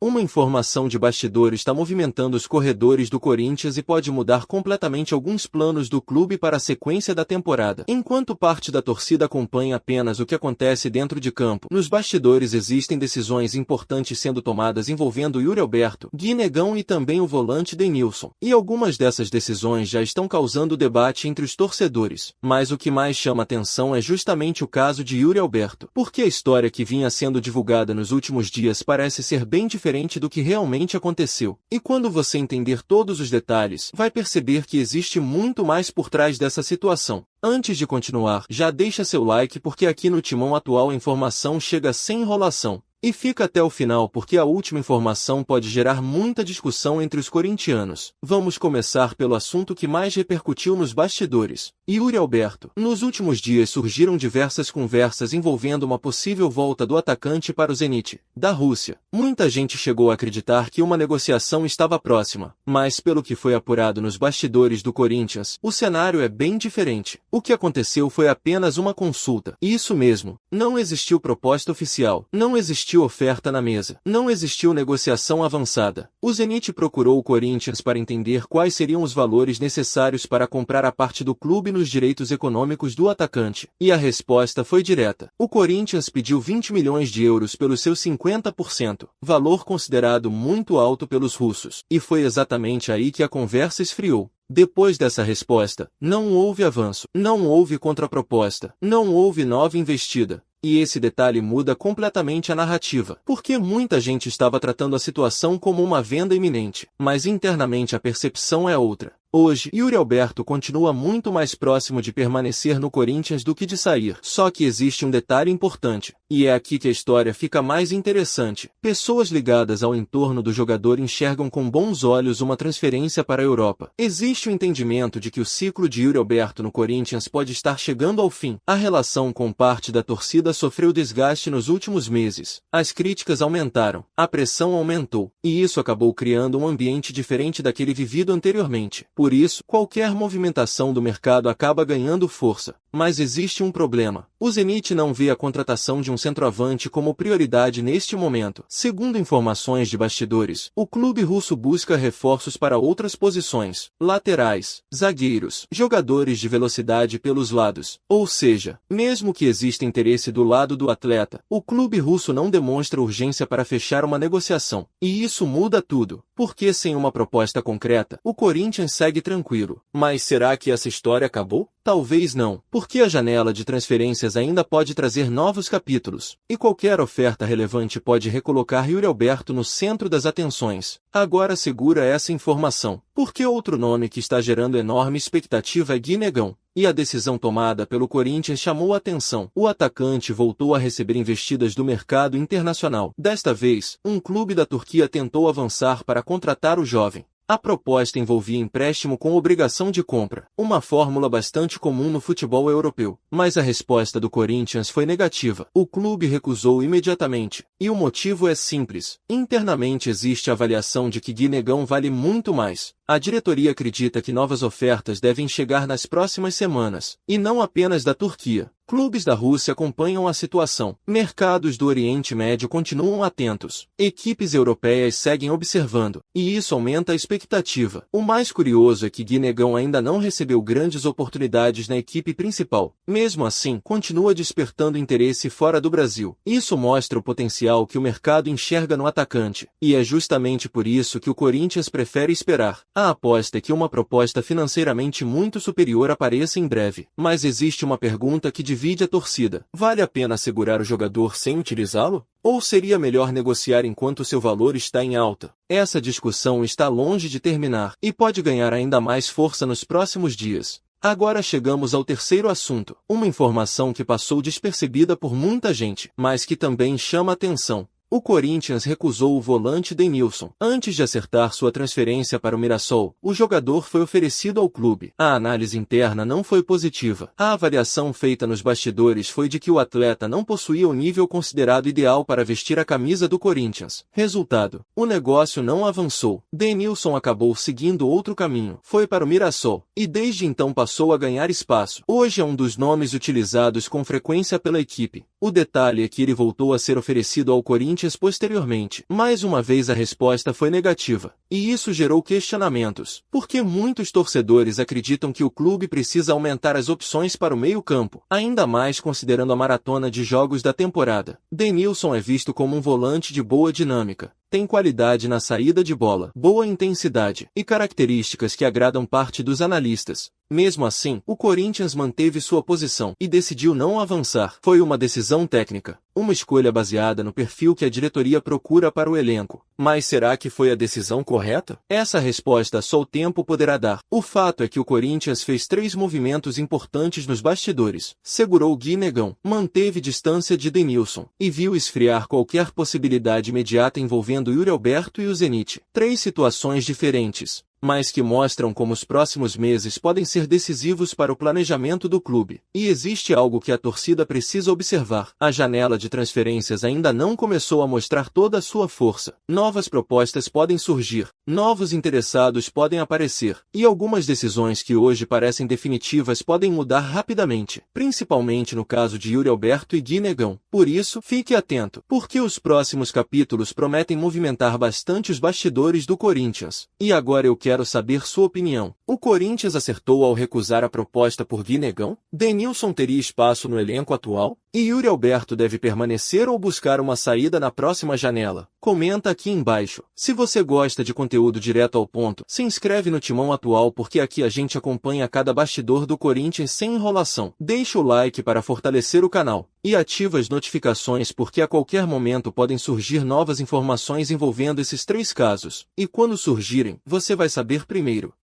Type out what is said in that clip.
Uma informação de bastidores está movimentando os corredores do Corinthians e pode mudar completamente alguns planos do clube para a sequência da temporada. Enquanto parte da torcida acompanha apenas o que acontece dentro de campo, nos bastidores existem decisões importantes sendo tomadas envolvendo Yuri Alberto, Gui Negão e também o volante Denilson. E algumas dessas decisões já estão causando debate entre os torcedores. Mas o que mais chama atenção é justamente o caso de Yuri Alberto, porque a história que vinha sendo divulgada nos últimos dias parece ser bem diferente do que realmente aconteceu. E quando você entender todos os detalhes, vai perceber que existe muito mais por trás dessa situação. Antes de continuar, já deixa seu like porque aqui no Timão Atual a informação chega sem enrolação. E fica até o final porque a última informação pode gerar muita discussão entre os corintianos. Vamos começar pelo assunto que mais repercutiu nos bastidores. Yuri Alberto. Nos últimos dias surgiram diversas conversas envolvendo uma possível volta do atacante para o Zenit, da Rússia. Muita gente chegou a acreditar que uma negociação estava próxima, mas pelo que foi apurado nos bastidores do Corinthians, o cenário é bem diferente. O que aconteceu foi apenas uma consulta. Isso mesmo, não existiu proposta oficial, não existiu oferta na mesa, não existiu negociação avançada. O Zenit procurou o Corinthians para entender quais seriam os valores necessários para comprar a parte do clube nos direitos econômicos do atacante, e a resposta foi direta. O Corinthians pediu 20 milhões de euros pelos seus 50%, valor considerado muito alto pelos russos, e foi exatamente aí que a conversa esfriou. Depois dessa resposta, não houve avanço, não houve contraproposta, não houve nova investida. E esse detalhe muda completamente a narrativa, porque muita gente estava tratando a situação como uma venda iminente, mas internamente a percepção é outra. Hoje, Yuri Alberto continua muito mais próximo de permanecer no Corinthians do que de sair. Só que existe um detalhe importante, e é aqui que a história fica mais interessante. Pessoas ligadas ao entorno do jogador enxergam com bons olhos uma transferência para a Europa. Existe o entendimento de que o ciclo de Yuri Alberto no Corinthians pode estar chegando ao fim. A relação com parte da torcida sofreu desgaste nos últimos meses. As críticas aumentaram, a pressão aumentou, e isso acabou criando um ambiente diferente daquele vivido anteriormente. Por isso, qualquer movimentação do mercado acaba ganhando força. Mas existe um problema. O Zenit não vê a contratação de um centroavante como prioridade neste momento. Segundo informações de bastidores, o clube russo busca reforços para outras posições, laterais, zagueiros, jogadores de velocidade pelos lados. Ou seja, mesmo que exista interesse do lado do atleta, o clube russo não demonstra urgência para fechar uma negociação. E isso muda tudo, porque sem uma proposta concreta, o Corinthians segue tranquilo. Mas será que essa história acabou? Talvez não, porque a janela de transferências ainda pode trazer novos capítulos, e qualquer oferta relevante pode recolocar Yuri Alberto no centro das atenções. Agora segura essa informação, porque outro nome que está gerando enorme expectativa é Gui Negão. E a decisão tomada pelo Corinthians chamou a atenção. O atacante voltou a receber investidas do mercado internacional. Desta vez, um clube da Turquia tentou avançar para contratar o jovem. A proposta envolvia empréstimo com obrigação de compra, uma fórmula bastante comum no futebol europeu. Mas a resposta do Corinthians foi negativa. O clube recusou imediatamente. E o motivo é simples. Internamente existe a avaliação de que Gui Negão vale muito mais. A diretoria acredita que novas ofertas devem chegar nas próximas semanas, e não apenas da Turquia. Clubes da Rússia acompanham a situação. Mercados do Oriente Médio continuam atentos. Equipes europeias seguem observando. E isso aumenta a expectativa. O mais curioso é que Gui Negão ainda não recebeu grandes oportunidades na equipe principal. Mesmo assim, continua despertando interesse fora do Brasil. Isso mostra o potencial que o mercado enxerga no atacante. E é justamente por isso que o Corinthians prefere esperar. A aposta é que uma proposta financeiramente muito superior apareça em breve. Mas existe uma pergunta que divide a torcida. Vale a pena segurar o jogador sem utilizá-lo? Ou seria melhor negociar enquanto seu valor está em alta? Essa discussão está longe de terminar e pode ganhar ainda mais força nos próximos dias. Agora chegamos ao terceiro assunto, uma informação que passou despercebida por muita gente, mas que também chama atenção. O Corinthians recusou o volante Denilson. Antes de acertar sua transferência para o Mirassol, o jogador foi oferecido ao clube. A análise interna não foi positiva. A avaliação feita nos bastidores foi de que o atleta não possuía o nível considerado ideal para vestir a camisa do Corinthians. Resultado: o negócio não avançou. Denilson acabou seguindo outro caminho. Foi para o Mirassol, e desde então passou a ganhar espaço. Hoje é um dos nomes utilizados com frequência pela equipe. O detalhe é que ele voltou a ser oferecido ao Corinthians Corinthians posteriormente. Mais uma vez a resposta foi negativa, e isso gerou questionamentos, porque muitos torcedores acreditam que o clube precisa aumentar as opções para o meio-campo, ainda mais considerando a maratona de jogos da temporada. Denilson é visto como um volante de boa dinâmica. Tem qualidade na saída de bola, boa intensidade e características que agradam parte dos analistas. Mesmo assim, o Corinthians manteve sua posição e decidiu não avançar. Foi uma decisão técnica, uma escolha baseada no perfil que a diretoria procura para o elenco. Mas será que foi a decisão correta? Essa resposta só o tempo poderá dar. O fato é que o Corinthians fez 3 movimentos importantes nos bastidores. Segurou Gui Negão, manteve distância de Denilson e viu esfriar qualquer possibilidade imediata envolvendo Yuri Alberto e o Zenit. 3 situações diferentes, mas que mostram como os próximos meses podem ser decisivos para o planejamento do clube. E existe algo que a torcida precisa observar. A janela de transferências ainda não começou a mostrar toda a sua força. Novas propostas podem surgir, novos interessados podem aparecer, e algumas decisões que hoje parecem definitivas podem mudar rapidamente, principalmente no caso de Yuri Alberto e Gui Negão. Por isso, fique atento, porque os próximos capítulos prometem movimentar bastante os bastidores do Corinthians. E agora eu quero saber sua opinião. O Corinthians acertou ao recusar a proposta por Gui Negão? Denilson teria espaço no elenco atual? E Yuri Alberto deve permanecer ou buscar uma saída na próxima janela? Comenta aqui embaixo. Se você gosta de conteúdo direto ao ponto, se inscreve no Timão Atual porque aqui a gente acompanha cada bastidor do Corinthians sem enrolação. Deixa o like para fortalecer o canal e ativa as notificações porque a qualquer momento podem surgir novas informações envolvendo esses 3 casos. E quando surgirem, você vai saber primeiro.